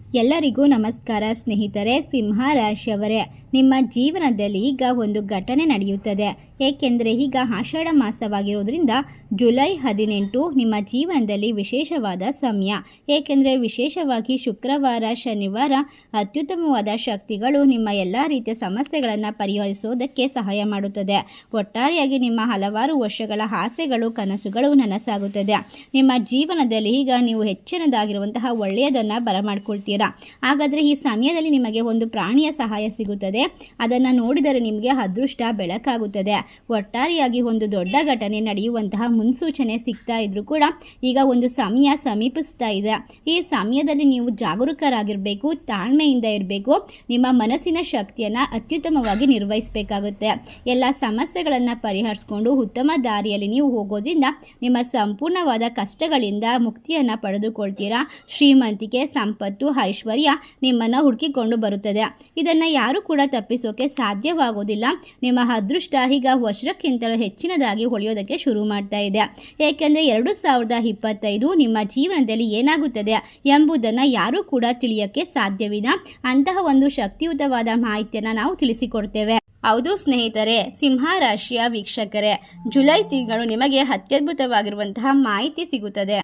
ಎಲ್ಲರಿಗೂ ನಮಸ್ಕಾರ ಸ್ನೇಹಿತರೆ. ಸಿಂಹ ರಾಶಿಯವರೇ, ನಿಮ್ಮ ಜೀವನದಲ್ಲಿ ಈಗ ಒಂದು ಘಟನೆ ನಡೆಯುತ್ತದೆ. ಏಕೆಂದರೆ ಈಗ ಆಷಾಢ ಮಾಸವಾಗಿರೋದ್ರಿಂದ ಜುಲೈ 18 ನಿಮ್ಮ ಜೀವನದಲ್ಲಿ ವಿಶೇಷವಾದ ಸಮಯ. ಏಕೆಂದರೆ ವಿಶೇಷವಾಗಿ ಶುಕ್ರವಾರ, ಶನಿವಾರ ಅತ್ಯುತ್ತಮವಾದ ಶಕ್ತಿಗಳು ನಿಮ್ಮ ಎಲ್ಲ ರೀತಿಯ ಸಮಸ್ಯೆಗಳನ್ನು ಪರಿಹರಿಸೋದಕ್ಕೆ ಸಹಾಯ ಮಾಡುತ್ತದೆ. ಒಟ್ಟಾರೆಯಾಗಿ ನಿಮ್ಮ ಹಲವಾರು ವರ್ಷಗಳ ಆಸೆಗಳು, ಕನಸುಗಳು ನನಸಾಗುತ್ತದೆ. ನಿಮ್ಮ ಜೀವನದಲ್ಲಿ ಈಗ ನೀವು ಹೆಚ್ಚಿನದಾಗಿರುವಂತಹ ಒಳ್ಳೆಯದನ್ನು ಬರಮಾಡ್ಕೊಳ್ತೀರಾ. ಹಾಗಾದರೆ ಈ ಸಮಯದಲ್ಲಿ ನಿಮಗೆ ಒಂದು ಪ್ರಾಣಿಯ ಸಹಾಯ ಸಿಗುತ್ತದೆ. ಅದನ್ನು ನೋಡಿದರೆ ನಿಮಗೆ ಅದೃಷ್ಟ ಬೆಳಕಾಗುತ್ತದೆ. ಒಟ್ಟಾರೆಯಾಗಿ ಒಂದು ದೊಡ್ಡ ಘಟನೆ ನಡೆಯುವಂತಹ ಮುನ್ಸೂಚನೆ ಸಿಗ್ತಾ ಇದ್ರೂ ಕೂಡ ಈಗ ಒಂದು ಸಮಯ ಸಮೀಪಿಸ್ತಾ ಇದೆ. ಈ ಸಮಯದಲ್ಲಿ ನೀವು ಜಾಗರೂಕರಾಗಿರಬೇಕು, ತಾಳ್ಮೆಯಿಂದ ಇರಬೇಕು. ನಿಮ್ಮ ಮನಸ್ಸಿನ ಶಕ್ತಿಯನ್ನು ಅತ್ಯುತ್ತಮವಾಗಿ ನಿರ್ವಹಿಸಬೇಕಾಗುತ್ತೆ. ಎಲ್ಲ ಸಮಸ್ಯೆಗಳನ್ನು ಪರಿಹರಿಸಿಕೊಂಡು ಉತ್ತಮ ದಾರಿಯಲ್ಲಿ ನೀವು ಹೋಗೋದ್ರಿಂದ ನಿಮ್ಮ ಸಂಪೂರ್ಣವಾದ ಕಷ್ಟಗಳಿಂದ ಮುಕ್ತಿಯನ್ನು ಪಡೆದುಕೊಳ್ತೀರಾ. ಶ್ರೀಮಂತಿಕೆ, ಸಂಪತ್ತು, ಐಶ್ವರ್ಯ ನಿಮ್ಮನ್ನು ಹುಡುಕಿಕೊಂಡು ಬರುತ್ತದೆ. ಇದನ್ನು ಯಾರು ಕೂಡ ತಪ್ಪಿಸೋಕೆ ಸಾಧ್ಯವಾಗೋದಿಲ್ಲ. ನಿಮ್ಮ ಅದೃಷ್ಟ ಈಗ ವರ್ಷಕ್ಕಿಂತಲೂ ಹೆಚ್ಚಿನದಾಗಿ ಹೊಳೆಯೋದಕ್ಕೆ ಶುರು ಮಾಡ್ತಾ ಇದೆ. ಏಕೆಂದರೆ 2025 ನಿಮ್ಮ ಜೀವನದಲ್ಲಿ ಏನಾಗುತ್ತದೆ ಎಂಬುದನ್ನು ಯಾರೂ ಕೂಡ ತಿಳಿಯೋಕ್ಕೆ ಸಾಧ್ಯವಿಲ್ಲ. ಅಂತಹ ಒಂದು ಶಕ್ತಿಯುತವಾದ ಮಾಹಿತಿಯನ್ನು ನಾವು ತಿಳಿಸಿಕೊಡ್ತೇವೆ. ಹೌದು ಸ್ನೇಹಿತರೆ, ಸಿಂಹ ರಾಶಿಯ ವೀಕ್ಷಕರೇ, ಜುಲೈ ತಿಂಗಳು ನಿಮಗೆ ಅತ್ಯದ್ಭುತವಾಗಿರುವಂತಹ ಮಾಹಿತಿ ಸಿಗುತ್ತದೆ.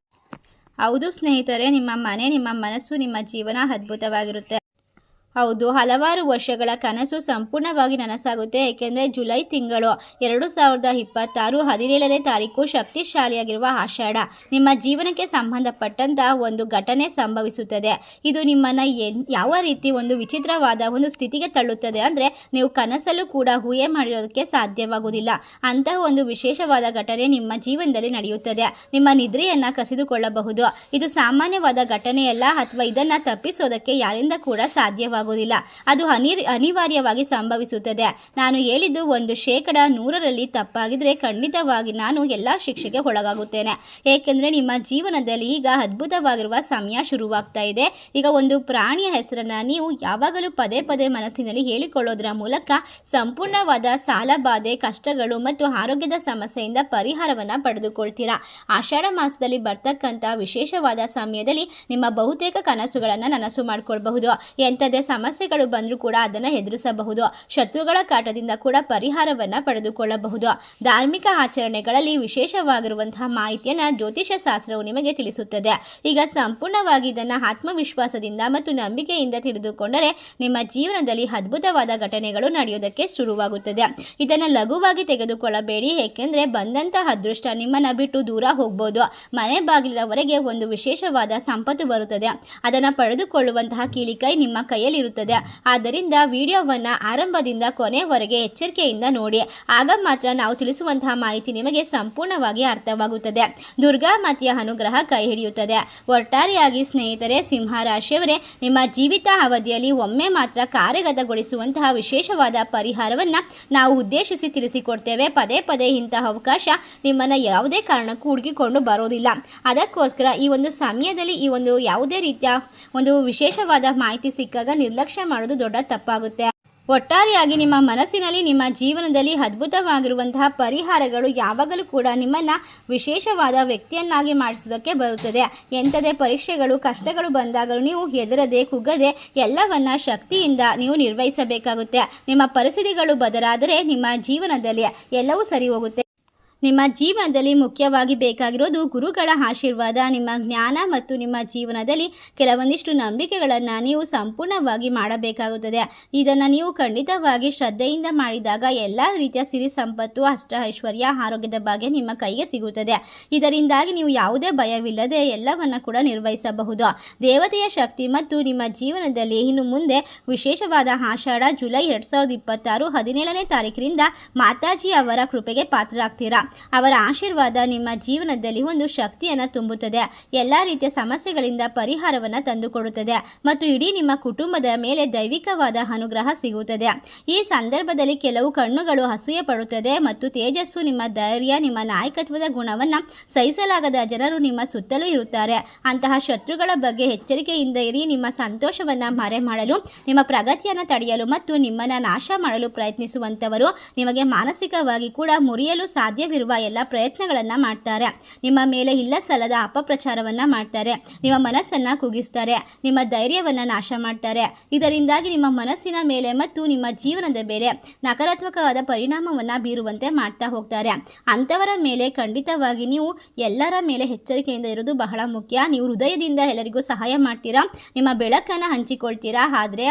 ಹೌದು ಸ್ನೇಹಿತರೆ, ನಿಮ್ಮ ಮನೆ, ನಿಮ್ಮ ಮನಸ್ಸು, ನಿಮ್ಮ ಜೀವನ ಅದ್ಭುತವಾಗಿರುತ್ತೆ. ಹೌದು, ಹಲವಾರು ವರ್ಷಗಳ ಕನಸು ಸಂಪೂರ್ಣವಾಗಿ ನನಸಾಗುತ್ತೆ. ಏಕೆಂದರೆ ಜುಲೈ ತಿಂಗಳು 2026 17ನೇ ತಾರೀಕು ಶಕ್ತಿಶಾಲಿಯಾಗಿರುವ ಆಷಾಢ ನಿಮ್ಮ ಜೀವನಕ್ಕೆ ಸಂಬಂಧಪಟ್ಟಂಥ ಒಂದು ಘಟನೆ ಸಂಭವಿಸುತ್ತದೆ. ಇದು ನಿಮ್ಮನ್ನು ಯಾವ ರೀತಿ ಒಂದು ವಿಚಿತ್ರವಾದ ಒಂದು ಸ್ಥಿತಿಗೆ ತಳ್ಳುತ್ತದೆ ಅಂದರೆ ನೀವು ಕನಸಲ್ಲೂ ಕೂಡ ಊಹೆ ಮಾಡಿರೋದಕ್ಕೆ ಸಾಧ್ಯವಾಗುವುದಿಲ್ಲ. ಅಂತಹ ಒಂದು ವಿಶೇಷವಾದ ಘಟನೆ ನಿಮ್ಮ ಜೀವನದಲ್ಲಿ ನಡೆಯುತ್ತದೆ. ನಿಮ್ಮ ನಿದ್ರೆಯನ್ನು ಕಸಿದುಕೊಳ್ಳಬಹುದು. ಇದು ಸಾಮಾನ್ಯವಾದ ಘಟನೆಯಲ್ಲ, ಅಥವಾ ಇದನ್ನು ತಪ್ಪಿಸೋದಕ್ಕೆ ಯಾರಿಂದ ಕೂಡ ಸಾಧ್ಯವಾಗುವುದಿಲ್ಲ. ಅದು ಅನಿವಾರ್ಯವಾಗಿ ಸಂಭವಿಸುತ್ತದೆ. ನಾನು ಹೇಳಿದ್ದು 100% ತಪ್ಪಾಗಿದ್ರೆ ಖಂಡಿತವಾಗಿ ನಾನು ಎಲ್ಲ ಶಿಕ್ಷೆಗೆ ಒಳಗಾಗುತ್ತೇನೆ. ಏಕೆಂದರೆ ನಿಮ್ಮ ಜೀವನದಲ್ಲಿ ಈಗ ಅದ್ಭುತವಾಗಿರುವ ಸಮಯ ಶುರುವಾಗ್ತಾ ಇದೆ. ಈಗ ಒಂದು ಪ್ರಾಣಿಯ ಹೆಸರನ್ನು ನೀವು ಯಾವಾಗಲೂ ಪದೇ ಪದೇ ಮನಸ್ಸಿನಲ್ಲಿ ಹೇಳಿಕೊಳ್ಳೋದರ ಮೂಲಕ ಸಂಪೂರ್ಣವಾದ ಸಾಲಬಾಧೆ, ಕಷ್ಟಗಳು ಮತ್ತು ಆರೋಗ್ಯದ ಸಮಸ್ಯೆಯಿಂದ ಪರಿಹಾರವನ್ನು ಪಡೆದುಕೊಳ್ತೀರಾ. ಆಷಾಢ ಮಾಸದಲ್ಲಿ ಬರ್ತಕ್ಕಂಥ ವಿಶೇಷವಾದ ಸಮಯದಲ್ಲಿ ನಿಮ್ಮ ಬಹುತೇಕ ಕನಸುಗಳನ್ನು ನನಸು ಮಾಡಿಕೊಳ್ಬಹುದು. ಎಂಥದೇ ಸಮಸ್ಯೆಗಳು ಬಂದರೂ ಕೂಡ ಅದನ್ನು ಎದುರಿಸಬಹುದು. ಶತ್ರುಗಳ ಕಾಟದಿಂದ ಕೂಡ ಪರಿಹಾರವನ್ನು ಪಡೆದುಕೊಳ್ಳಬಹುದು. ಧಾರ್ಮಿಕ ಆಚರಣೆಗಳಲ್ಲಿ ವಿಶೇಷವಾಗಿರುವಂತಹ ಮಾಹಿತಿಯನ್ನು ಜ್ಯೋತಿಷ್ಯ ಶಾಸ್ತ್ರವು ನಿಮಗೆ ತಿಳಿಸುತ್ತದೆ. ಈಗ ಸಂಪೂರ್ಣವಾಗಿ ಇದನ್ನು ಆತ್ಮವಿಶ್ವಾಸದಿಂದ ಮತ್ತು ನಂಬಿಕೆಯಿಂದ ತಿಳಿದುಕೊಂಡರೆ ನಿಮ್ಮ ಜೀವನದಲ್ಲಿ ಅದ್ಭುತವಾದ ಘಟನೆಗಳು ನಡೆಯೋದಕ್ಕೆ ಶುರುವಾಗುತ್ತದೆ. ಇದನ್ನು ಲಘುವಾಗಿ ತೆಗೆದುಕೊಳ್ಳಬೇಡಿ. ಏಕೆಂದರೆ ಬಂದಂತಹ ಅದೃಷ್ಟ ನಿಮ್ಮನ್ನು ಬಿಟ್ಟು ದೂರ ಹೋಗ್ಬೋದು. ಮನೆ ಬಾಗಿಲಿನವರೆಗೆ ಒಂದು ವಿಶೇಷವಾದ ಸಂಪತ್ತು ಬರುತ್ತದೆ. ಅದನ್ನು ಪಡೆದುಕೊಳ್ಳುವಂತಹ ಕೀಲಿಕೈ ನಿಮ್ಮ ಕೈಯಲ್ಲಿ ಇರುತ್ತದೆ. ಆದ್ದರಿಂದ ವಿಡಿಯೋವನ್ನು ಆರಂಭದಿಂದ ಕೊನೆಯವರೆಗೆ ಎಚ್ಚರಿಕೆಯಿಂದ ನೋಡಿ. ಆಗ ಮಾತ್ರ ನಾವು ತಿಳಿಸುವಂತಹ ಮಾಹಿತಿ ನಿಮಗೆ ಸಂಪೂರ್ಣವಾಗಿ ಅರ್ಥವಾಗುತ್ತದೆ. ದುರ್ಗಾ ಮಾತೆಯ ಅನುಗ್ರಹ ಕೈ ಹಿಡಿಯುತ್ತದೆ. ಒಟ್ಟಾರೆಯಾಗಿ ಸ್ನೇಹಿತರೆ, ಸಿಂಹ ರಾಶಿಯವರೇ, ನಿಮ್ಮ ಜೀವಿತ ಅವಧಿಯಲ್ಲಿ ಒಮ್ಮೆ ಮಾತ್ರ ಕಾರ್ಯಗತಗೊಳಿಸುವಂತಹ ವಿಶೇಷವಾದ ಪರಿಹಾರವನ್ನು ನಾವು ಉದ್ದೇಶಿಸಿ ತಿಳಿಸಿಕೊಡ್ತೇವೆ. ಪದೇ ಪದೇ ಇಂತಹ ಅವಕಾಶ ನಿಮ್ಮನ್ನು ಯಾವುದೇ ಕಾರಣಕ್ಕೂ ಹುಡುಕಿಕೊಂಡು ಬರೋದಿಲ್ಲ. ಅದಕ್ಕೋಸ್ಕರ ಈ ಒಂದು ಸಮಯದಲ್ಲಿ ಈ ಒಂದು ಯಾವುದೇ ರೀತಿಯ ಒಂದು ವಿಶೇಷವಾದ ಮಾಹಿತಿ ಸಿಕ್ಕಾಗ ನಿರ್ಲಕ್ಷ್ಯ ಮಾಡೋದು ದೊಡ್ಡ ತಪ್ಪಾಗುತ್ತೆ. ಒಟ್ಟಾರೆಯಾಗಿ ನಿಮ್ಮ ಮನಸ್ಸಿನಲ್ಲಿ, ನಿಮ್ಮ ಜೀವನದಲ್ಲಿ ಅದ್ಭುತವಾಗಿರುವಂತಹ ಪರಿಹಾರಗಳು ಯಾವಾಗಲೂ ಕೂಡ ನಿಮ್ಮನ್ನು ವಿಶೇಷವಾದ ವ್ಯಕ್ತಿಯನ್ನಾಗಿ ಮಾಡಿಸೋದಕ್ಕೆ ಬರುತ್ತದೆ. ಎಂಥದೇ ಪರೀಕ್ಷೆಗಳು, ಕಷ್ಟಗಳು ಬಂದಾಗಲೂ ನೀವು ಹೆದರದೆ, ಕುಗ್ಗದೆ ಎಲ್ಲವನ್ನ ಶಕ್ತಿಯಿಂದ ನೀವು ನಿರ್ವಹಿಸಬೇಕಾಗುತ್ತೆ. ನಿಮ್ಮ ಪರಿಸ್ಥಿತಿಗಳು ಬದಲಾದರೆ ನಿಮ್ಮ ಜೀವನದಲ್ಲಿ ಎಲ್ಲವೂ ಸರಿ ಹೋಗುತ್ತೆ. ನಿಮ್ಮ ಜೀವನದಲ್ಲಿ ಮುಖ್ಯವಾಗಿ ಬೇಕಾಗಿರೋದು ಗುರುಗಳ ಆಶೀರ್ವಾದ, ನಿಮ್ಮ ಜ್ಞಾನ ಮತ್ತು ನಿಮ್ಮ ಜೀವನದಲ್ಲಿ ಕೆಲವೊಂದಿಷ್ಟು ನಂಬಿಕೆಗಳನ್ನು ನೀವು ಸಂಪೂರ್ಣವಾಗಿ ಮಾಡಬೇಕಾಗುತ್ತದೆ. ಇದನ್ನು ನೀವು ಖಂಡಿತವಾಗಿ ಶ್ರದ್ಧೆಯಿಂದ ಮಾಡಿದಾಗ ಎಲ್ಲ ರೀತಿಯ ಸಿರಿ ಸಂಪತ್ತು, ಅಷ್ಟ ಐಶ್ವರ್ಯ, ಆರೋಗ್ಯದ ಭಾಗ್ಯ ನಿಮ್ಮ ಕೈಗೆ ಸಿಗುತ್ತದೆ. ಇದರಿಂದಾಗಿ ನೀವು ಯಾವುದೇ ಭಯವಿಲ್ಲದೆ ಎಲ್ಲವನ್ನು ಕೂಡ ನಿರ್ವಹಿಸಬಹುದು. ದೇವತೆಯ ಶಕ್ತಿ ಮತ್ತು ನಿಮ್ಮ ಜೀವನದಲ್ಲಿ ಇನ್ನು ಮುಂದೆ ವಿಶೇಷವಾದ ಆಷಾಢ ಜುಲೈ 2026 17ನೇ ತಾರೀಕಿನಿಂದ ಮಾತಾಜಿ ಅವರ ಕೃಪೆಗೆ ಪಾತ್ರರಾಗ್ತೀರಾ. ಅವರ ಆಶೀರ್ವಾದ ನಿಮ್ಮ ಜೀವನದಲ್ಲಿ ಒಂದು ಶಕ್ತಿಯನ್ನು ತುಂಬುತ್ತದೆ. ಎಲ್ಲ ರೀತಿಯ ಸಮಸ್ಯೆಗಳಿಂದ ಪರಿಹಾರವನ್ನು ತಂದುಕೊಡುತ್ತದೆ ಮತ್ತು ಇಡೀ ನಿಮ್ಮ ಕುಟುಂಬದ ಮೇಲೆ ದೈವಿಕವಾದ ಅನುಗ್ರಹ ಸಿಗುತ್ತದೆ. ಈ ಸಂದರ್ಭದಲ್ಲಿ ಕೆಲವು ಕಣ್ಣುಗಳು ಅಸೂಯೆ ಪಡುತ್ತದೆ ಮತ್ತು ತೇಜಸ್ಸು, ನಿಮ್ಮ ಧೈರ್ಯ, ನಿಮ್ಮ ನಾಯಕತ್ವದ ಗುಣವನ್ನು ಸಹಿಸಲಾಗದ ಜನರು ನಿಮ್ಮ ಸುತ್ತಲೂ ಇರುತ್ತಾರೆ. ಅಂತಹ ಶತ್ರುಗಳ ಬಗ್ಗೆ ಎಚ್ಚರಿಕೆಯಿಂದ ಇರಿ. ನಿಮ್ಮ ಸಂತೋಷವನ್ನು ಮರೆ ಮಾಡಲು, ನಿಮ್ಮ ಪ್ರಗತಿಯನ್ನು ತಡೆಯಲು ಮತ್ತು ನಿಮ್ಮನ್ನು ನಾಶ ಮಾಡಲು ಪ್ರಯತ್ನಿಸುವಂಥವರು ನಿಮಗೆ ಮಾನಸಿಕವಾಗಿ ಕೂಡ ಮುರಿಯಲು ಸಾಧ್ಯವಿರುತ್ತದೆ. ಇರುವ ಎಲ್ಲ ಪ್ರಯತ್ನಗಳನ್ನು ಮಾಡ್ತಾರೆ. ನಿಮ್ಮ ಮೇಲೆ ಇಲ್ಲ ಸಲ್ಲದ ಅಪಪ್ರಚಾರವನ್ನು ಮಾಡ್ತಾರೆ. ನಿಮ್ಮ ಮನಸ್ಸನ್ನು ಕುಗ್ಗಿಸ್ತಾರೆ. ನಿಮ್ಮ ಧೈರ್ಯವನ್ನು ನಾಶ ಮಾಡ್ತಾರೆ. ಇದರಿಂದಾಗಿ ನಿಮ್ಮ ಮನಸ್ಸಿನ ಮೇಲೆ ಮತ್ತು ನಿಮ್ಮ ಜೀವನದ ಮೇಲೆ ನಕಾರಾತ್ಮಕವಾದ ಪರಿಣಾಮವನ್ನು ಬೀರುವಂತೆ ಮಾಡ್ತಾ ಹೋಗ್ತಾರೆ. ಅಂಥವರ ಮೇಲೆ ಖಂಡಿತವಾಗಿ ನೀವು ಎಲ್ಲರ ಮೇಲೆ ಎಚ್ಚರಿಕೆಯಿಂದ ಇರೋದು ಬಹಳ ಮುಖ್ಯ. ನೀವು ಹೃದಯದಿಂದ ಎಲ್ಲರಿಗೂ ಸಹಾಯ ಮಾಡ್ತೀರಾ, ನಿಮ್ಮ ಬೆಳಕನ್ನು ಹಂಚಿಕೊಳ್ತೀರಾ. ಆದರೆ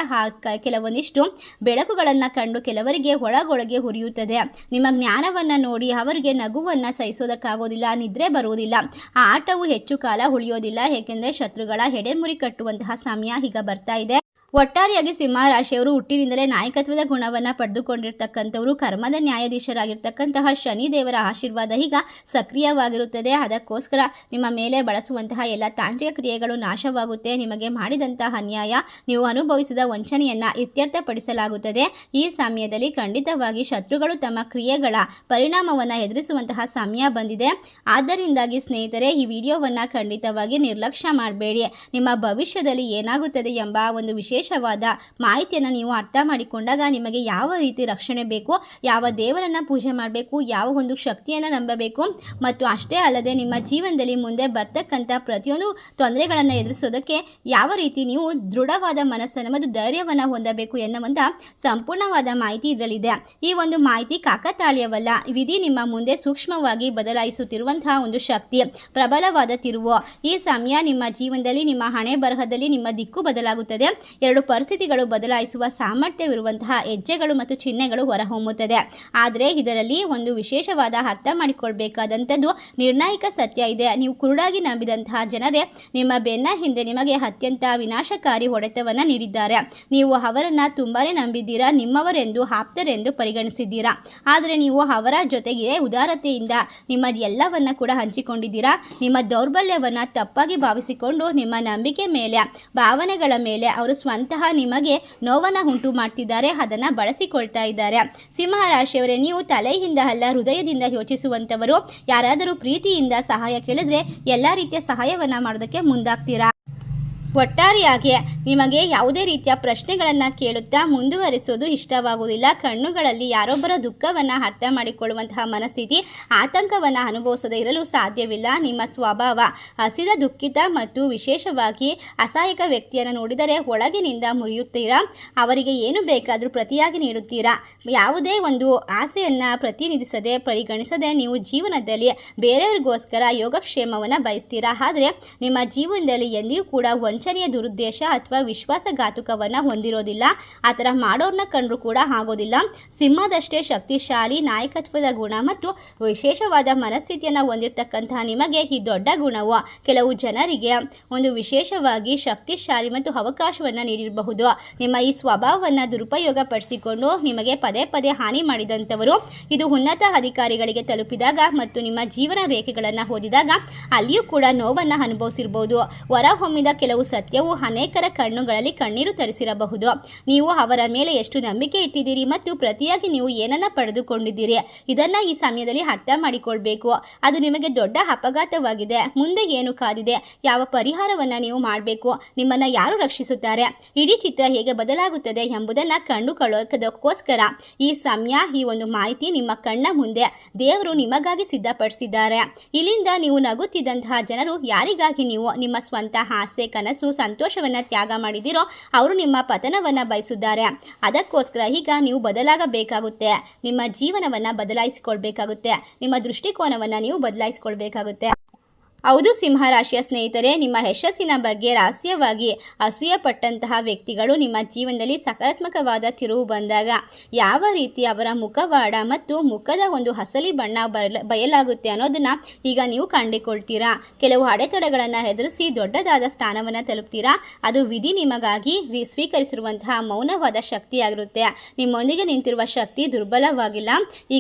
ಕೆಲವೊಂದಿಷ್ಟು ಬೆಳಕುಗಳನ್ನು ಕಂಡು ಕೆಲವರಿಗೆ ಒಳಗೊಳಗೆ ಉರಿಯುತ್ತದೆ. ನಿಮ್ಮ ಜ್ಞಾನವನ್ನು ನೋಡಿ ಅವರಿಗೆ ನಗುವನ್ನು ಸಹಿಸೋದಕ್ಕಾಗೋದಿಲ್ಲ, ನಿದ್ರೆ ಬರುವುದಿಲ್ಲ. ಆ ಆಟವು ಹೆಚ್ಚು ಕಾಲ ಉಳಿಯೋದಿಲ್ಲ, ಏಕೆಂದರೆ ಶತ್ರುಗಳ ಎಡೆಮುರಿ ಕಟ್ಟುವಂತಹ ಸಮಯ ಈಗ ಬರ್ತಾ ಇದೆ. ಒಟ್ಟಾರೆಯಾಗಿ ಸಿಂಹ ರಾಶಿಯವರು ಹುಟ್ಟಿನಿಂದಲೇ ನಾಯಕತ್ವದ ಗುಣವನ್ನು ಪಡೆದುಕೊಂಡಿರ್ತಕ್ಕಂಥವರು. ಕರ್ಮದ ನ್ಯಾಯಾಧೀಶರಾಗಿರ್ತಕ್ಕಂತಹ ಶನಿದೇವರ ಆಶೀರ್ವಾದ ಈಗ ಸಕ್ರಿಯವಾಗಿರುತ್ತದೆ. ಅದಕ್ಕೋಸ್ಕರ ನಿಮ್ಮ ಮೇಲೆ ಬಳಸುವಂತಹ ಎಲ್ಲ ತಾಂತ್ರಿಕ ಕ್ರಿಯೆಗಳು ನಾಶವಾಗುತ್ತೆ. ನಿಮಗೆ ಮಾಡಿದಂತಹ ಅನ್ಯಾಯ, ನೀವು ಅನುಭವಿಸಿದ ವಂಚನೆಯನ್ನು ಇತ್ಯರ್ಥಪಡಿಸಲಾಗುತ್ತದೆ. ಈ ಸಮಯದಲ್ಲಿ ಖಂಡಿತವಾಗಿ ಶತ್ರುಗಳು ತಮ್ಮ ಕ್ರಿಯೆಗಳ ಪರಿಣಾಮವನ್ನು ಎದುರಿಸುವಂತಹ ಸಮಯ ಬಂದಿದೆ. ಆದ್ದರಿಂದಾಗಿ ಸ್ನೇಹಿತರೆ, ಈ ವಿಡಿಯೋವನ್ನು ಖಂಡಿತವಾಗಿ ನಿರ್ಲಕ್ಷ್ಯ ಮಾಡಬೇಡಿ. ನಿಮ್ಮ ಭವಿಷ್ಯದಲ್ಲಿ ಏನಾಗುತ್ತದೆ ಎಂಬ ಒಂದು ವಿಶೇಷವಾದ ಮಾಹಿತಿಯನ್ನು ನೀವು ಅರ್ಥ ಮಾಡಿಕೊಂಡಾಗ ನಿಮಗೆ ಯಾವ ರೀತಿ ರಕ್ಷಣೆ ಬೇಕು, ಯಾವ ದೇವರನ್ನು ಪೂಜೆ ಮಾಡಬೇಕು, ಯಾವ ಒಂದು ಶಕ್ತಿಯನ್ನು ನಂಬಬೇಕು, ಮತ್ತು ಅಷ್ಟೇ ಅಲ್ಲದೆ ನಿಮ್ಮ ಜೀವನದಲ್ಲಿ ಮುಂದೆ ಬರ್ತಕ್ಕಂಥ ಪ್ರತಿಯೊಂದು ತೊಂದರೆಗಳನ್ನು ಎದುರಿಸೋದಕ್ಕೆ ಯಾವ ರೀತಿ ನೀವು ದೃಢವಾದ ಮನಸ್ಸನ್ನು ಮತ್ತು ಧೈರ್ಯವನ್ನು ಹೊಂದಬೇಕು ಎನ್ನುವಂಥ ಸಂಪೂರ್ಣವಾದ ಮಾಹಿತಿ ಇದರಲ್ಲಿದೆ. ಈ ಒಂದು ಮಾಹಿತಿ ಕಾಕತಾಳೀಯವಲ್ಲ, ವಿಧಿ ನಿಮ್ಮ ಮುಂದೆ ಸೂಕ್ಷ್ಮವಾಗಿ ಬದಲಾಯಿಸುತ್ತಿರುವಂತಹ ಒಂದು ಶಕ್ತಿ, ಪ್ರಬಲವಾದ ತಿರುವು. ಈ ಸಮಯ ನಿಮ್ಮ ಜೀವನದಲ್ಲಿ, ನಿಮ್ಮ ಹಣೆ ಬರಹದಲ್ಲಿ ನಿಮ್ಮ ದಿಕ್ಕು ಬದಲಾಗುತ್ತದೆ. ಎರಡು ಪರಿಸ್ಥಿತಿಗಳು ಬದಲಾಯಿಸುವ ಸಾಮರ್ಥ್ಯವಿರುವಂತಹ ಹೆಜ್ಜೆಗಳು ಮತ್ತು ಚಿಹ್ನೆಗಳು ಹೊರಹೊಮ್ಮುತ್ತದೆ. ಆದರೆ ಇದರಲ್ಲಿ ಒಂದು ವಿಶೇಷವಾದ ಅರ್ಥ ಮಾಡಿಕೊಳ್ಬೇಕಾದಂಥದ್ದು ನಿರ್ಣಾಯಕ ಸತ್ಯ ಇದೆ. ನೀವು ಕುರುಡಾಗಿ ನಂಬಿದಂತಹ ಜನರೇ ನಿಮ್ಮ ಬೆನ್ನ ಹಿಂದೆ ನಿಮಗೆ ಅತ್ಯಂತ ವಿನಾಶಕಾರಿ ಹೊಡೆತವನ್ನು ನೀಡಿದ್ದಾರೆ. ನೀವು ಅವರನ್ನು ತುಂಬಾ ನಂಬಿದ್ದೀರಾ, ನಿಮ್ಮವರೆಂದು ಆಪ್ತರೆಂದು ಪರಿಗಣಿಸಿದ್ದೀರಾ. ಆದರೆ ನೀವು ಅವರ ಜೊತೆಗೆ ಉದಾರತೆಯಿಂದ ನಿಮ್ಮ ಎಲ್ಲವನ್ನ ಕೂಡ ಹಂಚಿಕೊಂಡಿದ್ದೀರಾ. ನಿಮ್ಮ ದೌರ್ಬಲ್ಯವನ್ನು ತಪ್ಪಾಗಿ ಭಾವಿಸಿಕೊಂಡು ನಿಮ್ಮ ನಂಬಿಕೆ ಮೇಲೆ, ಭಾವನೆಗಳ ಮೇಲೆ ಅವರು ಸ್ವಂತಹ ನಿಮಗೆ ನೋವನ್ನು ಉಂಟು ಮಾಡ್ತಿದ್ದಾರೆ, ಅದನ್ನು ಬಳಸಿಕೊಳ್ತಾ ಇದ್ದಾರೆ. ಸಿಂಹ ರಾಶಿಯವರೇ, ನೀವು ತಲೆಯಿಂದ ಅಲ್ಲ ಹೃದಯದಿಂದ ಯೋಚಿಸುವಂಥವರು. ಯಾರಾದರೂ ಪ್ರೀತಿಯಿಂದ ಸಹಾಯ ಕೇಳಿದ್ರೆ ಎಲ್ಲ ರೀತಿಯ ಸಹಾಯವನ್ನು ಮಾಡೋದಕ್ಕೆ ಮುಂದಾಗ್ತೀರಾ. ಒಟ್ಟಾರೆಯಾಗಿ ನಿಮಗೆ ಯಾವುದೇ ರೀತಿಯ ಪ್ರಶ್ನೆಗಳನ್ನು ಕೇಳುತ್ತಾ ಮುಂದುವರಿಸೋದು ಇಷ್ಟವಾಗುವುದಿಲ್ಲ. ಕಣ್ಣುಗಳಲ್ಲಿ ಯಾರೊಬ್ಬರ ದುಃಖವನ್ನು ಅರ್ಥ ಮಾಡಿಕೊಳ್ಳುವಂತಹ ಮನಸ್ಥಿತಿ, ಆತಂಕವನ್ನು ಅನುಭವಿಸದೇ ಇರಲು ಸಾಧ್ಯವಿಲ್ಲ. ನಿಮ್ಮ ಸ್ವಭಾವ ಹಸಿದ, ದುಃಖಿತ ಮತ್ತು ವಿಶೇಷವಾಗಿ ಅಸಹಾಯಕ ವ್ಯಕ್ತಿಯನ್ನು ನೋಡಿದರೆ ಒಳಗಿನಿಂದ ಮುರಿಯುತ್ತೀರಾ. ಅವರಿಗೆ ಏನು ಬೇಕಾದರೂ ಪ್ರತಿಯಾಗಿ ನೀಡುತ್ತೀರಾ. ಯಾವುದೇ ಒಂದು ಆಸೆಯನ್ನು ಪ್ರತಿನಿಧಿಸದೆ, ಪರಿಗಣಿಸದೆ ನೀವು ಜೀವನದಲ್ಲಿ ಬೇರೆಯವರಿಗೋಸ್ಕರ ಯೋಗಕ್ಷೇಮವನ್ನು ಬಯಸ್ತೀರಾ. ಆದರೆ ನಿಮ್ಮ ಜೀವನದಲ್ಲಿ ಎಂದಿಗೂ ಕೂಡ ವಂಚನೆಯ ದುರುದ್ದೇಶ ಅಥವಾ ವಿಶ್ವಾಸಘಾತುಕವನ್ನು ಹೊಂದಿರೋದಿಲ್ಲ. ಆ ಥರ ಮಾಡೋರನ್ನ ಕಂಡ್ರೂ ಕೂಡ ಆಗೋದಿಲ್ಲ. ಸಿಂಹದಷ್ಟೇ ಶಕ್ತಿಶಾಲಿ ನಾಯಕತ್ವದ ಗುಣ ಮತ್ತು ವಿಶೇಷವಾದ ಮನಸ್ಥಿತಿಯನ್ನು ಹೊಂದಿರತಕ್ಕಂತಹ ನಿಮಗೆ ಈ ದೊಡ್ಡ ಗುಣವು ಕೆಲವು ಜನರಿಗೆ ಒಂದು ವಿಶೇಷವಾಗಿ ಶಕ್ತಿಶಾಲಿ ಮತ್ತು ಅವಕಾಶವನ್ನು ನೀಡಿರಬಹುದು. ನಿಮ್ಮ ಈ ಸ್ವಭಾವವನ್ನು ದುರುಪಯೋಗ ಪಡಿಸಿಕೊಂಡು ನಿಮಗೆ ಪದೇ ಪದೇ ಹಾನಿ ಮಾಡಿದಂಥವರು ಇದು ಉನ್ನತ ಅಧಿಕಾರಿಗಳಿಗೆ ತಲುಪಿದಾಗ ಮತ್ತು ನಿಮ್ಮ ಜೀವನ ರೇಖೆಗಳನ್ನು ಓದಿದಾಗ ಅಲ್ಲಿಯೂ ಕೂಡ ನೋವನ್ನು ಅನುಭವಿಸಿರಬಹುದು. ಹೊರಹೊಮ್ಮಿದ ಕೆಲವು ಸತ್ಯವು ಅನೇಕರ ಕಣ್ಣುಗಳಲ್ಲಿ ಕಣ್ಣೀರು ತರಿಸಿರಬಹುದು. ನೀವು ಅವರ ಮೇಲೆ ಎಷ್ಟು ನಂಬಿಕೆ ಇಟ್ಟಿದ್ದೀರಿ ಮತ್ತು ಪ್ರತಿಯಾಗಿ ನೀವು ಏನನ್ನ ಪಡೆದುಕೊಂಡಿದ್ದೀರಿ, ಇದನ್ನ ಈ ಸಮಯದಲ್ಲಿ ಅರ್ಥ ಮಾಡಿಕೊಳ್ಬೇಕು. ಅದು ನಿಮಗೆ ದೊಡ್ಡ ಅಪಘಾತವಾಗಿದೆ. ಮುಂದೆ ಏನು ಕಾದಿದೆ, ಯಾವ ಪರಿಹಾರವನ್ನು ನೀವು ಮಾಡಬೇಕು, ನಿಮ್ಮನ್ನು ಯಾರು ರಕ್ಷಿಸುತ್ತಾರೆ, ಇಡೀ ಚಿತ್ರ ಹೇಗೆ ಬದಲಾಗುತ್ತದೆ ಎಂಬುದನ್ನು ಕಂಡುಕೊಳ್ಳೋದಕ್ಕೋಸ್ಕರ ಈ ಸಮಯ, ಈ ಒಂದು ಮಾಹಿತಿ ನಿಮ್ಮ ಕಣ್ಣ ಮುಂದೆ ದೇವರು ನಿಮಗಾಗಿ ಸಿದ್ಧಪಡಿಸಿದ್ದಾರೆ. ಇಲ್ಲಿಂದ ನೀವು ನಗುತ್ತಿದ್ದಂತಹ ಜನರು ಯಾರಿಗಾಗಿ ನೀವು ನಿಮ್ಮ ಸ್ವಂತ ಆಸೆ, ಕನಸು, ಸಂತೋಷವನ್ನು ತ್ಯಾಗ ಮಾಡಿದಿರೋ ಅವರು ನಿಮ್ಮ ಪತನವನ್ನು ಬಯಸಿದ್ದಾರೆ. ಅದಕ್ಕೋಸ್ಕರ ಈಗ ನೀವು ಬದಲಾಗಬೇಕಾಗುತ್ತೆ. ನಿಮ್ಮ ಜೀವನವನ್ನು ಬದಲಾಯಿಸಿಕೊಳ್ಬೇಕಾಗುತ್ತೆ. ನಿಮ್ಮ ದೃಷ್ಟಿಕೋನವನ್ನು ನೀವು ಬದಲಾಯಿಸಿಕೊಳ್ಬೇಕಾಗುತ್ತೆ. ಹೌದು ಸಿಂಹರಾಶಿಯ ಸ್ನೇಹಿತರೆ, ನಿಮ್ಮ ಯಶಸ್ಸಿನ ಬಗ್ಗೆ ರಹಸ್ಯವಾಗಿ ಅಸೂಯೆ ಪಟ್ಟಂತಹ ವ್ಯಕ್ತಿಗಳು ನಿಮ್ಮ ಜೀವನದಲ್ಲಿ ಸಕಾರಾತ್ಮಕವಾದ ತಿರುವು ಬಂದಾಗ ಯಾವ ರೀತಿ ಅವರ ಮುಖವಾಡ ಮತ್ತು ಮುಖದ ಒಂದು ಹಸಲಿ ಬಣ್ಣ ಬಯಲಾಗುತ್ತೆ ಅನ್ನೋದನ್ನ ಈಗ ನೀವು ಕಂಡುಕೊಳ್ತೀರಾ. ಕೆಲವು ಅಡೆತಡೆಗಳನ್ನು ಎದುರಿಸಿ ದೊಡ್ಡದಾದ ಸ್ಥಾನವನ್ನು ತಲುಪ್ತೀರಾ. ಅದು ವಿಧಿ ನಿಮಗಾಗಿ ಸ್ವೀಕರಿಸಿರುವಂತಹ ಮೌನವಾದ ಶಕ್ತಿಯಾಗಿರುತ್ತೆ. ನಿಮ್ಮೊಂದಿಗೆ ನಿಂತಿರುವ ಶಕ್ತಿ ದುರ್ಬಲವಾಗಿಲ್ಲ.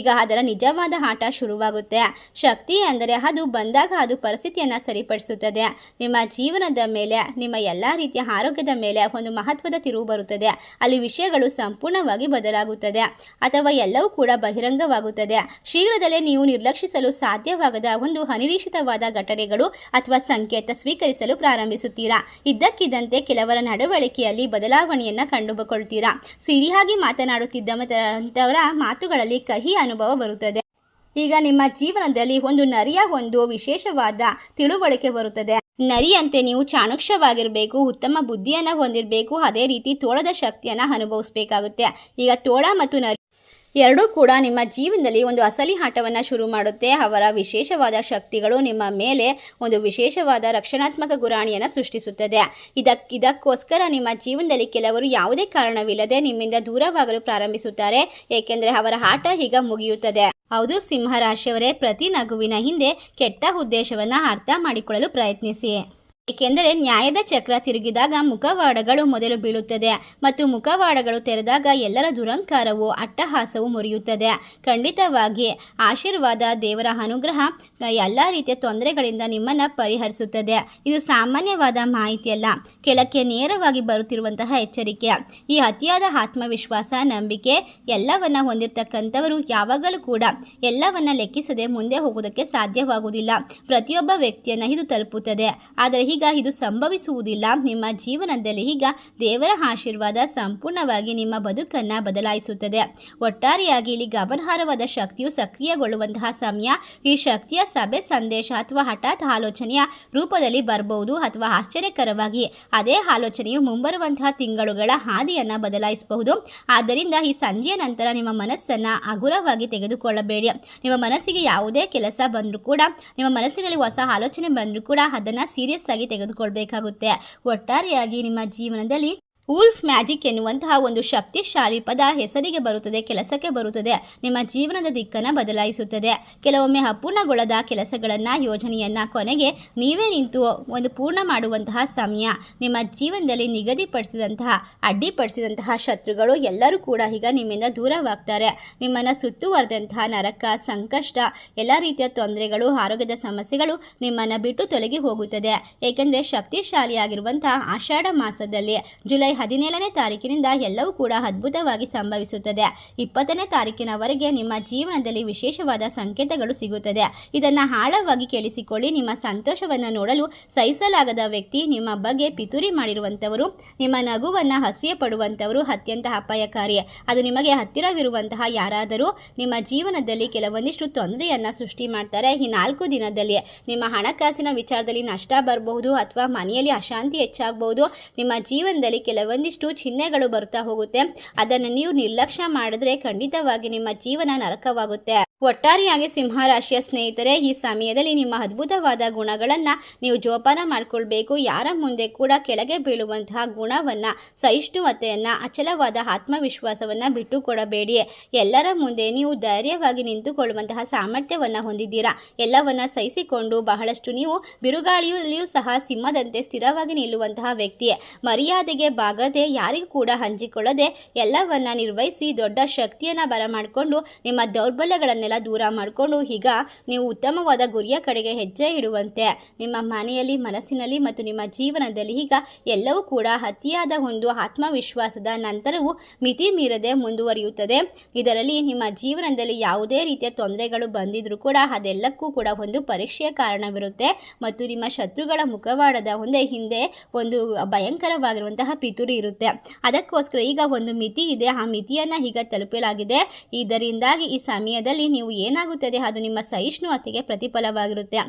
ಈಗ ಅದರ ನಿಜವಾದ ಆಟ ಶುರುವಾಗುತ್ತೆ. ಶಕ್ತಿ ಅಂದರೆ ಅದು ಬಂದಾಗ ಅದು ಪರಿಸ್ಥಿತಿಯನ್ನು ಸರಿಪಡಿಸುತ್ತದೆ. ನಿಮ್ಮ ಜೀವನದ ಮೇಲೆ, ನಿಮ್ಮ ಎಲ್ಲ ರೀತಿಯ ಆರೋಗ್ಯದ ಮೇಲೆ ಒಂದು ಮಹತ್ವದ ತಿರುವು ಬರುತ್ತದೆ. ಅಲ್ಲಿ ವಿಷಯಗಳು ಸಂಪೂರ್ಣವಾಗಿ ಬದಲಾಗುತ್ತದೆ ಅಥವಾ ಎಲ್ಲವೂ ಕೂಡ ಬಹಿರಂಗವಾಗುತ್ತದೆ. ಶೀಘ್ರದಲ್ಲೇ ನೀವು ನಿರ್ಲಕ್ಷಿಸಲು ಸಾಧ್ಯವಾಗದ ಒಂದು ಅನಿರೀಕ್ಷಿತವಾದ ಘಟನೆಗಳು ಅಥವಾ ಸಂಕೇತ ಸ್ವೀಕರಿಸಲು ಪ್ರಾರಂಭಿಸುತ್ತೀರಾ. ಇದ್ದಕ್ಕಿದ್ದಂತೆ ಕೆಲವರ ನಡವಳಿಕೆಯಲ್ಲಿ ಬದಲಾವಣೆಯನ್ನು ಕಂಡುಕೊಳ್ತೀರಾ. ಸಿರಿಯಾಗಿ ಮಾತನಾಡುತ್ತಿದ್ದವರ ಮಾತುಗಳಲ್ಲಿ ಕಹಿ ಅನುಭವ ಬರುತ್ತದೆ. ಈಗ ನಿಮ್ಮ ಜೀವನದಲ್ಲಿ ಒಂದು ನರಿಯ ಒಂದು ವಿಶೇಷವಾದ ತಿಳುವಳಿಕೆ ಬರುತ್ತದೆ. ನರಿಯಂತೆ ನೀವು ಚಾಣಾಕ್ಷವಾಗಿರಬೇಕು, ಉತ್ತಮ ಬುದ್ಧಿಯನ್ನು ಹೊಂದಿರಬೇಕು, ಅದೇ ರೀತಿ ತೋಳದ ಶಕ್ತಿಯನ್ನು ಅನುಭವಿಸಬೇಕಾಗುತ್ತೆ. ಈಗ ತೋಳ ಮತ್ತು ನರಿ ಎರಡೂ ಕೂಡ ನಿಮ್ಮ ಜೀವನದಲ್ಲಿ ಒಂದು ಅಸಲಿ ಆಟವನ್ನು ಶುರು ಮಾಡುತ್ತೆ. ಅವರ ವಿಶೇಷವಾದ ಶಕ್ತಿಗಳು ನಿಮ್ಮ ಮೇಲೆ ಒಂದು ವಿಶೇಷವಾದ ರಕ್ಷಣಾತ್ಮಕ ಗುರಾಣಿಯನ್ನು ಸೃಷ್ಟಿಸುತ್ತದೆ. ಇದಕ್ಕೋಸ್ಕರ ನಿಮ್ಮ ಜೀವನದಲ್ಲಿ ಕೆಲವರು ಯಾವುದೇ ಕಾರಣವಿಲ್ಲದೆ ನಿಮ್ಮಿಂದ ದೂರವಾಗಲು ಪ್ರಾರಂಭಿಸುತ್ತಾರೆ, ಏಕೆಂದರೆ ಅವರ ಆಟ ಈಗ ಮುಗಿಯುತ್ತದೆ. ಹೌದು ಸಿಂಹರಾಶಿಯವರೇ, ಪ್ರತಿ ನಗುವಿನ ಹಿಂದೆ ಕೆಟ್ಟ ಉದ್ದೇಶವನ್ನು ಅರ್ಥ ಮಾಡಿಕೊಳ್ಳಲು ಪ್ರಯತ್ನಿಸಿ. ಏಕೆಂದರೆ ನ್ಯಾಯದ ಚಕ್ರ ತಿರುಗಿದಾಗ ಮುಖವಾಡಗಳು ಮೊದಲು ಬೀಳುತ್ತದೆ ಮತ್ತು ಮುಖವಾಡಗಳು ತೆರೆದಾಗ ಎಲ್ಲರ ದುರಂಕಾರವು ಅಟ್ಟಹಾಸವು ಮುರಿಯುತ್ತದೆ. ಖಂಡಿತವಾಗಿ ಆಶೀರ್ವಾದ, ದೇವರ ಅನುಗ್ರಹ ಎಲ್ಲ ರೀತಿಯ ತೊಂದರೆಗಳಿಂದ ನಿಮ್ಮನ್ನು ಪರಿಹರಿಸುತ್ತದೆ. ಇದು ಸಾಮಾನ್ಯವಾದ ಮಾಹಿತಿಯಲ್ಲ, ಕೆಳಕ್ಕೆ ನೇರವಾಗಿ ಬರುತ್ತಿರುವಂತಹ ಎಚ್ಚರಿಕೆ. ಈ ಅತಿಯಾದ ಆತ್ಮವಿಶ್ವಾಸ, ನಂಬಿಕೆ ಎಲ್ಲವನ್ನ ಹೊಂದಿರತಕ್ಕಂಥವರು ಯಾವಾಗಲೂ ಕೂಡ ಎಲ್ಲವನ್ನ ಲೆಕ್ಕಿಸದೆ ಮುಂದೆ ಹೋಗೋದಕ್ಕೆ ಸಾಧ್ಯವಾಗುವುದಿಲ್ಲ. ಪ್ರತಿಯೊಬ್ಬ ವ್ಯಕ್ತಿಯನ್ನು ಇದು ತಲುಪುತ್ತದೆ, ಆದರೆ ಈಗ ಇದು ಸಂಭವಿಸುವುದಿಲ್ಲ. ನಿಮ್ಮ ಜೀವನದಲ್ಲಿ ಈಗ ದೇವರ ಆಶೀರ್ವಾದ ಸಂಪೂರ್ಣವಾಗಿ ನಿಮ್ಮ ಬದುಕನ್ನು ಬದಲಾಯಿಸುತ್ತದೆ. ಒಟ್ಟಾರೆಯಾಗಿ ಇಲ್ಲಿ ಗಮನಾರ್ಹವಾದ ಶಕ್ತಿಯು ಸಕ್ರಿಯಗೊಳ್ಳುವಂತಹ ಸಮಯ. ಈ ಶಕ್ತಿಯ ಸಭೆ ಸಂದೇಶ ಅಥವಾ ಹಠಾತ್ ಆಲೋಚನೆಯ ರೂಪದಲ್ಲಿ ಬರಬಹುದು, ಅಥವಾ ಆಶ್ಚರ್ಯಕರವಾಗಿ ಅದೇ ಆಲೋಚನೆಯು ಮುಂಬರುವಂತಹ ತಿಂಗಳುಗಳ ಹಾದಿಯನ್ನು ಬದಲಾಯಿಸಬಹುದು. ಆದ್ದರಿಂದ ಈ ಸಂಜೆಯ ನಂತರ ನಿಮ್ಮ ಮನಸ್ಸನ್ನು ಹಗುರವಾಗಿ ತೆಗೆದುಕೊಳ್ಳಬೇಡಿ. ನಿಮ್ಮ ಮನಸ್ಸಿಗೆ ಯಾವುದೇ ಕೆಲಸ ಬಂದರೂ ಕೂಡ, ನಿಮ್ಮ ಮನಸ್ಸಿನಲ್ಲಿ ಹೊಸ ಆಲೋಚನೆ ಬಂದರೂ ಕೂಡ ಅದನ್ನು ಸೀರಿಯಸ್ ಆಗಿ ತೆಗೆದುಕೊಳ್ಬೇಕಾಗುತ್ತೆ. ಒಟ್ಟಾರೆಯಾಗಿ ನಿಮ್ಮ ಜೀವನದಲ್ಲಿ ವೂಲ್ಫ್ ಮ್ಯಾಜಿಕ್ ಎನ್ನುವಂತಹ ಒಂದು ಶಕ್ತಿಶಾಲಿ ಪದ ಹೆಸರಿಗೆ ಬರುತ್ತದೆ, ಕೆಲಸಕ್ಕೆ ಬರುತ್ತದೆ. ನಿಮ್ಮ ಜೀವನದ ದಿಕ್ಕನ್ನು ಬದಲಾಯಿಸುತ್ತದೆ. ಕೆಲವೊಮ್ಮೆ ಅಪೂರ್ಣಗೊಳ್ಳದ ಕೆಲಸಗಳನ್ನು, ಯೋಜನೆಯನ್ನು ಕೊನೆಗೆ ನೀವೇ ನಿಂತು ಒಂದು ಪೂರ್ಣ ಮಾಡುವಂತಹ ಸಮಯ. ನಿಮ್ಮ ಜೀವನದಲ್ಲಿ ನಿಗದಿಪಡಿಸಿದಂತಹ, ಅಡ್ಡಿಪಡಿಸಿದಂತಹ ಶತ್ರುಗಳು ಎಲ್ಲರೂ ಕೂಡ ಈಗ ನಿಮ್ಮಿಂದ ದೂರವಾಗ್ತಾರೆ. ನಿಮ್ಮನ್ನು ಸುತ್ತುವರೆದಂತಹ ನರಕ, ಸಂಕಷ್ಟ, ಎಲ್ಲ ರೀತಿಯ ತೊಂದರೆಗಳು, ಆರೋಗ್ಯದ ಸಮಸ್ಯೆಗಳು ನಿಮ್ಮನ್ನು ಬಿಟ್ಟು ತೊಲಗಿ ಹೋಗುತ್ತದೆ. ಏಕೆಂದರೆ ಶಕ್ತಿಶಾಲಿಯಾಗಿರುವಂತಹ ಆಷಾಢ ಮಾಸದಲ್ಲಿ ಜುಲೈ 17ನೇ ತಾರೀಕಿನಿಂದ ಎಲ್ಲವೂ ಕೂಡ ಅದ್ಭುತವಾಗಿ ಸಂಭವಿಸುತ್ತದೆ. 20ನೇ ತಾರೀಕಿನವರೆಗೆ ನಿಮ್ಮ ಜೀವನದಲ್ಲಿ ವಿಶೇಷವಾದ ಸಂಕೇತಗಳು ಸಿಗುತ್ತದೆ. ಇದನ್ನು ಆಳವಾಗಿ ಕೇಳಿಸಿಕೊಳ್ಳಿ. ನಿಮ್ಮ ಸಂತೋಷವನ್ನು ನೋಡಲು ಸಹಿಸಲಾಗದ ವ್ಯಕ್ತಿ, ನಿಮ್ಮ ಬಗ್ಗೆ ಪಿತೂರಿ ಮಾಡಿರುವಂಥವರು, ನಿಮ್ಮ ನಗುವನ್ನು ಅಸೂಯೆ ಪಡುವಂಥವರು ಅತ್ಯಂತ ಅಪಾಯಕಾರಿ. ಅದು ನಿಮಗೆ ಹತ್ತಿರವಿರುವಂತಹ ಯಾರಾದರೂ ನಿಮ್ಮ ಜೀವನದಲ್ಲಿ ಕೆಲವೊಂದಿಷ್ಟು ತೊಂದರೆಯನ್ನು ಸೃಷ್ಟಿ ಮಾಡ್ತಾರೆ. ಈ 4 ದಿನದಲ್ಲಿ ನಿಮ್ಮ ಹಣಕಾಸಿನ ವಿಚಾರದಲ್ಲಿ ನಷ್ಟ ಬರಬಹುದು, ಅಥವಾ ಮನೆಯಲ್ಲಿ ಅಶಾಂತಿ ಹೆಚ್ಚಾಗಬಹುದು. ನಿಮ್ಮ ಜೀವನದಲ್ಲಿ ಕೆಲವೊಂದಿಷ್ಟು ಚಿಹ್ನೆಗಳು ಬರ್ತಾ ಹೋಗುತ್ತೆ. ಅದನ್ನು ನೀವು ನಿರ್ಲಕ್ಷ್ಯ ಮಾಡಿದ್ರೆ ಖಂಡಿತವಾಗಿ ನಿಮ್ಮ ಜೀವನ ನರಕವಾಗುತ್ತೆ. ಒಟ್ಟಾರೆಯಾಗಿ ಸಿಂಹರಾಶಿಯ ಸ್ನೇಹಿತರೆ, ಈ ಸಮಯದಲ್ಲಿ ನಿಮ್ಮ ಅದ್ಭುತವಾದ ಗುಣಗಳನ್ನು ನೀವು ಜೋಪಾನ ಮಾಡಿಕೊಳ್ಬೇಕು. ಯಾರ ಮುಂದೆ ಕೂಡ ಕೆಳಗೆ ಬೀಳುವಂತಹ ಗುಣವನ್ನು, ಸಹಿಷ್ಣುತೆಯನ್ನು, ಅಚಲವಾದ ಆತ್ಮವಿಶ್ವಾಸವನ್ನು ಬಿಟ್ಟು ಕೊಡಬೇಡಿ. ಎಲ್ಲರ ಮುಂದೆ ನೀವು ಧೈರ್ಯವಾಗಿ ನಿಂತುಕೊಳ್ಳುವಂತಹ ಸಾಮರ್ಥ್ಯವನ್ನು ಹೊಂದಿದ್ದೀರಾ. ಎಲ್ಲವನ್ನ ಸಹಿಸಿಕೊಂಡು ಬಹಳಷ್ಟು ನೀವು ಬಿರುಗಾಳಿಯಲ್ಲಿಯೂ ಸಹ ಸಿಂಹದಂತೆ ಸ್ಥಿರವಾಗಿ ನಿಲ್ಲುವಂತಹ ವ್ಯಕ್ತಿ. ಮರ್ಯಾದೆಗೆ ಬಾಗದೆ, ಯಾರಿಗೂ ಕೂಡ ಹಂಚಿಕೊಳ್ಳದೆ ಎಲ್ಲವನ್ನ ನಿರ್ವಹಿಸಿ ದೊಡ್ಡ ಶಕ್ತಿಯನ್ನು ಬರಮಾಡಿಕೊಂಡು ನಿಮ್ಮ ದೌರ್ಬಲ್ಯಗಳನ್ನೆಲ್ಲ ದೂರ ಮಾಡಿಕೊಂಡು ಈಗ ನೀವು ಉತ್ತಮವಾದ ಗುರಿಯ ಕಡೆಗೆ ಹೆಜ್ಜೆ ಇಡುವಂತೆ ನಿಮ್ಮ ಮನೆಯಲ್ಲಿ, ಮನಸ್ಸಿನಲ್ಲಿ ಮತ್ತು ನಿಮ್ಮ ಜೀವನದಲ್ಲಿ ಈಗ ಎಲ್ಲವೂ ಕೂಡ ಅತಿಯಾದ ಒಂದು ಆತ್ಮವಿಶ್ವಾಸದ ನಂತರವೂ ಮಿತಿ ಮೀರದೆ ಮುಂದುವರಿಯುತ್ತದೆ. ಇದರಲ್ಲಿ ನಿಮ್ಮ ಜೀವನದಲ್ಲಿ ಯಾವುದೇ ರೀತಿಯ ತೊಂದರೆಗಳು ಬಂದಿದ್ರೂ ಕೂಡ ಅದೆಲ್ಲಕ್ಕೂ ಕೂಡ ಒಂದು ಪರೀಕ್ಷೆಯ ಕಾರಣವಿರುತ್ತೆ ಮತ್ತು ನಿಮ್ಮ ಶತ್ರುಗಳ ಮುಖವಾಡದ ಹಿಂದೆ ಒಂದು ಭಯಂಕರವಾಗಿರುವಂತಹ ಪಿತೂರಿ ಇರುತ್ತೆ. ಅದಕ್ಕೋಸ್ಕರ ಈಗ ಒಂದು ಮಿತಿ ಇದೆ, ಆ ಮಿತಿಯನ್ನು ಈಗ ತಲುಪಲಾಗಿದೆ. ಇದರಿಂದಾಗಿ ಈ ಸಮಯದಲ್ಲಿ ನೀವು ಏನಾಗುತ್ತದೆ, ಅದು ನಿಮ್ಮ ಸಹಿಷ್ಣುತೆಗೆ ಪ್ರತಿಫಲವಾಗಿರುತ್ತೆ.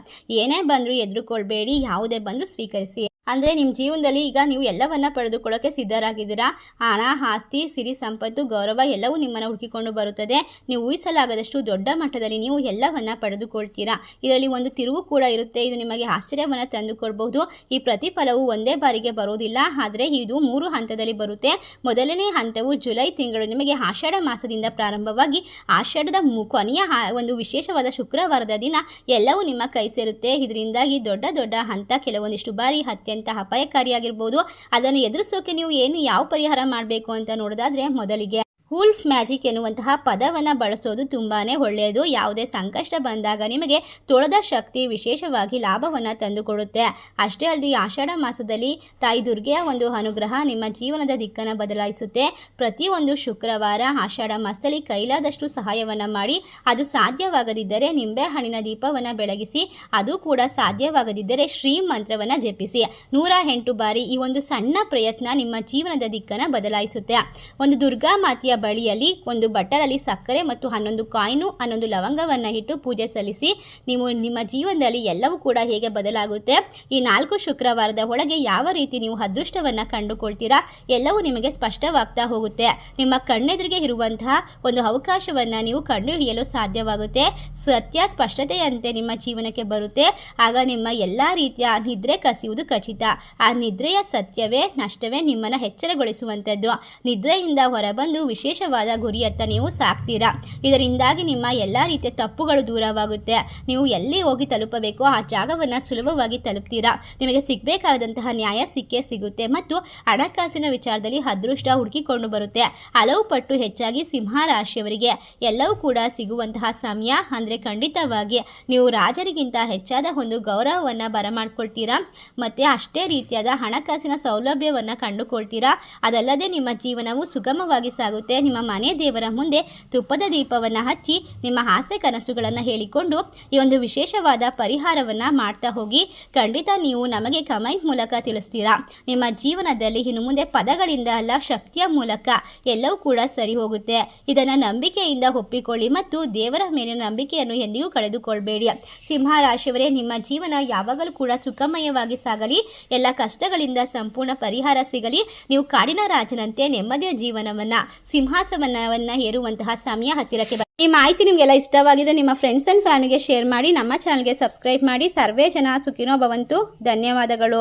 ಏನೇ ಬಂದರೂ ಎದುರುಕೊಳ್ಬೇಡಿ, ಯಾವುದೇ ಬಂದರೂ ಸ್ವೀಕರಿಸಿ. ಅಂದರೆ ನಿಮ್ಮ ಜೀವನದಲ್ಲಿ ಈಗ ನೀವು ಎಲ್ಲವನ್ನ ಪಡೆದುಕೊಳ್ಳೋಕೆ ಸಿದ್ಧರಾಗಿದ್ದೀರಾ. ಹಣ, ಆಸ್ತಿ, ಸಿರಿ, ಸಂಪತ್ತು, ಗೌರವ ಎಲ್ಲವೂ ನಿಮ್ಮನ್ನು ಹುಡುಕಿಕೊಂಡು ಬರುತ್ತದೆ. ನೀವು ಊಹಿಸಲಾಗದಷ್ಟು ದೊಡ್ಡ ಮಟ್ಟದಲ್ಲಿ ನೀವು ಎಲ್ಲವನ್ನ ಪಡೆದುಕೊಳ್ತೀರಾ. ಇದರಲ್ಲಿ ಒಂದು ತಿರುವು ಕೂಡ ಇರುತ್ತೆ. ಇದು ನಿಮಗೆ ಆಶ್ಚರ್ಯವನ್ನು ತಂದುಕೊಳ್ಬಹುದು. ಈ ಪ್ರತಿಫಲವು ಒಂದೇ ಬಾರಿಗೆ ಬರೋದಿಲ್ಲ, ಆದರೆ ಇದು 3 ಹಂತದಲ್ಲಿ ಬರುತ್ತೆ. ಮೊದಲನೇ ಹಂತವು ಜುಲೈ ತಿಂಗಳು ನಿಮಗೆ ಆಷಾಢ ಮಾಸದಿಂದ ಪ್ರಾರಂಭವಾಗಿ ಆಷಾಢದ ಕೊನೆಯ ಒಂದು ವಿಶೇಷವಾದ ಶುಕ್ರವಾರದ ದಿನ ಎಲ್ಲವೂ ನಿಮ್ಮ ಕೈ ಸೇರುತ್ತೆ. ಇದರಿಂದಾಗಿ ದೊಡ್ಡ ಹಂತ ಕೆಲವೊಂದಿಷ್ಟು ಬಾರಿ ಅತ್ಯಂತ ಅಪಾಯಕಾರಿಯಾಗಿರ್ಬೋದು. ಅದನ್ನು ಎದುರಿಸೋಕೆ ನೀವು ಯಾವ ಪರಿಹಾರ ಮಾಡಬೇಕು ಅಂತ ನೋಡೋದಾದ್ರೆ, ಮೊದಲಿಗೆ ವೂಲ್ಫ್ ಮ್ಯಾಜಿಕ್ ಎನ್ನುವಂತಹ ಪದವನ್ನು ಬಳಸೋದು ತುಂಬಾನೇ ಒಳ್ಳೆಯದು. ಯಾವುದೇ ಸಂಕಷ್ಟ ಬಂದಾಗ ನಿಮಗೆ ತೋಳದ ಶಕ್ತಿ ವಿಶೇಷವಾಗಿ ಲಾಭವನ್ನು ತಂದುಕೊಡುತ್ತೆ. ಅಷ್ಟೇ ಅಲ್ಲದೆ ಆಷಾಢ ಮಾಸದಲ್ಲಿ ತಾಯಿ ದುರ್ಗೆಯ ಒಂದು ಅನುಗ್ರಹ ನಿಮ್ಮ ಜೀವನದ ದಿಕ್ಕನ್ನು ಬದಲಾಯಿಸುತ್ತೆ. ಪ್ರತಿಯೊಂದು ಶುಕ್ರವಾರ ಆಷಾಢ ಮಾಸದಲ್ಲಿ ಕೈಲಾದಷ್ಟು ಸಹಾಯವನ್ನು ಮಾಡಿ. ಅದು ಸಾಧ್ಯವಾಗದಿದ್ದರೆ ನಿಂಬೆ ಹಣ್ಣಿನ ದೀಪವನ್ನು ಬೆಳಗಿಸಿ. ಅದು ಕೂಡ ಸಾಧ್ಯವಾಗದಿದ್ದರೆ ಶ್ರೀ ಮಂತ್ರವನ್ನು ಜಪಿಸಿ. 108 ಬಾರಿ ಈ ಒಂದು ಸಣ್ಣ ಪ್ರಯತ್ನ ನಿಮ್ಮ ಜೀವನದ ದಿಕ್ಕನ್ನು ಬದಲಾಯಿಸುತ್ತೆ. ಒಂದು ದುರ್ಗಾ ಮಾತೆಯ ಬಳಿಯಲ್ಲಿ ಒಂದು ಬಟ್ಟಲಲ್ಲಿ ಸಕ್ಕರೆ ಮತ್ತು 11 ಕಾಯಿನು 11 ಲವಂಗವನ್ನು ಇಟ್ಟು ಪೂಜೆ ಸಲ್ಲಿಸಿ ನೀವು ನಿಮ್ಮ ಜೀವನದಲ್ಲಿ ಎಲ್ಲವೂ ಕೂಡ ಹೇಗೆ ಬದಲಾಗುತ್ತೆ, ಈ 4 ಶುಕ್ರವಾರದ ಒಳಗೆ ಯಾವ ರೀತಿ ನೀವು ಅದೃಷ್ಟವನ್ನು ಕಂಡುಕೊಳ್ತೀರಾ ಎಲ್ಲವೂ ನಿಮಗೆ ಸ್ಪಷ್ಟವಾಗ್ತಾ ಹೋಗುತ್ತೆ. ನಿಮ್ಮ ಕಣ್ಣೆದುರಿಗೆ ಇರುವಂತಹ ಒಂದು ಅವಕಾಶವನ್ನು ನೀವು ಕಂಡುಹಿಡಿಯಲು ಸಾಧ್ಯವಾಗುತ್ತೆ. ಸತ್ಯ ಸ್ಪಷ್ಟತೆಯಂತೆ ನಿಮ್ಮ ಜೀವನಕ್ಕೆ ಬರುತ್ತೆ. ಆಗ ನಿಮ್ಮ ಎಲ್ಲ ರೀತಿಯ ನಿದ್ರೆ ಕಸಿಯುವುದು ಖಚಿತ. ಆ ನಿದ್ರೆಯ ಸತ್ಯವೇ ನಷ್ಟವೇ ನಿಮ್ಮನ್ನು ಎಚ್ಚರಗೊಳಿಸುವಂಥದ್ದು. ನಿದ್ರೆಯಿಂದ ಹೊರಬಂದು ವಿಶೇಷವಾದ ಗುರಿಯತ್ತ ನೀವು ಸಾಕ್ತೀರಾ. ಇದರಿಂದಾಗಿ ನಿಮ್ಮ ಎಲ್ಲ ರೀತಿಯ ತಪ್ಪುಗಳು ದೂರವಾಗುತ್ತೆ. ನೀವು ಎಲ್ಲಿ ಹೋಗಿ ತಲುಪಬೇಕೋ ಆ ಜಾಗವನ್ನು ಸುಲಭವಾಗಿ ತಲುಪ್ತೀರಾ. ನಿಮಗೆ ಸಿಗಬೇಕಾದಂತಹ ನ್ಯಾಯ ಸಿಕ್ಕೇ ಸಿಗುತ್ತೆ ಮತ್ತು ಹಣಕಾಸಿನ ವಿಚಾರದಲ್ಲಿ ಅದೃಷ್ಟ ಹುಡುಕಿಕೊಂಡು ಬರುತ್ತೆ. ಹಲವು ಪಟ್ಟು ಹೆಚ್ಚಾಗಿ ಸಿಂಹ ರಾಶಿಯವರಿಗೆ ಎಲ್ಲವೂ ಕೂಡ ಸಿಗುವಂತಹ ಸಮಯ. ಅಂದರೆ ಖಂಡಿತವಾಗಿ ನೀವು ರಾಜರಿಗಿಂತ ಹೆಚ್ಚಾದ ಒಂದು ಗೌರವವನ್ನು ಬರಮಾಡ್ಕೊಳ್ತೀರಾ ಮತ್ತು ಅಷ್ಟೇ ರೀತಿಯಾದ ಹಣಕಾಸಿನ ಸೌಲಭ್ಯವನ್ನು ಕಂಡುಕೊಳ್ತೀರಾ. ಅದಲ್ಲದೆ ನಿಮ್ಮ ಜೀವನವು ಸುಗಮವಾಗಿ ಸಾಗುತ್ತೆ. ನಿಮ್ಮ ಮನೆ ದೇವರ ಮುಂದೆ ತುಪ್ಪದ ದೀಪವನ್ನು ಹಚ್ಚಿ ನಿಮ್ಮ ಆಸೆ ಕನಸುಗಳನ್ನು ಹೇಳಿಕೊಂಡು ಈ ಒಂದು ವಿಶೇಷವಾದ ಪರಿಹಾರವನ್ನು ಮಾಡ್ತಾ ಹೋಗಿ. ಖಂಡಿತ ನೀವು ನಮಗೆ ಕಮೆಂಟ್ ಮೂಲಕ ತಿಳಿಸ್ತೀರಾ. ನಿಮ್ಮ ಜೀವನದಲ್ಲಿ ಇನ್ನು ಮುಂದೆ ಪದಗಳಿಂದ ಅಲ್ಲ, ಶಕ್ತಿಯ ಮೂಲಕ ಎಲ್ಲವೂ ಕೂಡ ಸರಿ ಹೋಗುತ್ತೆ. ಇದನ್ನು ನಂಬಿಕೆಯಿಂದ ಒಪ್ಪಿಕೊಳ್ಳಿ ಮತ್ತು ದೇವರ ಮೇಲಿನ ನಂಬಿಕೆಯನ್ನು ಎಂದಿಗೂ ಕಳೆದುಕೊಳ್ಬೇಡಿ. ಸಿಂಹ ರಾಶಿಯವರೇ, ನಿಮ್ಮ ಜೀವನ ಯಾವಾಗಲೂ ಕೂಡ ಸುಖಮಯವಾಗಿ ಸಾಗಲಿ. ಎಲ್ಲ ಕಷ್ಟಗಳಿಂದ ಸಂಪೂರ್ಣ ಪರಿಹಾರ ಸಿಗಲಿ. ನೀವು ಕಾಡಿನ ರಾಜನಂತೆ ನೆಮ್ಮದಿಯ ಜೀವನವನ್ನು ಸಿಂಹಾಸನವನ್ನು ಏರುವಂತಹ ಸಮಯ ಹತ್ತಿರಕ್ಕೆ ಈ ಮಾಹಿತಿ ನಿಮಗೆಲ್ಲ ಇಷ್ಟವಾಗಿದ್ರೆ ನಿಮ್ಮ ಫ್ರೆಂಡ್ಸ್ ಆ್ಯಂಡ್ ಫ್ಯಾಮಿಲಿಗೆ ಶೇರ್ ಮಾಡಿ. ನಮ್ಮ ಚಾನಲ್ಗೆ ಸಬ್ಸ್ಕ್ರೈಬ್ ಮಾಡಿ. ಸರ್ವೇ ಜನ ಸುಖಿನೋ ಭವಂತು. ಧನ್ಯವಾದಗಳು.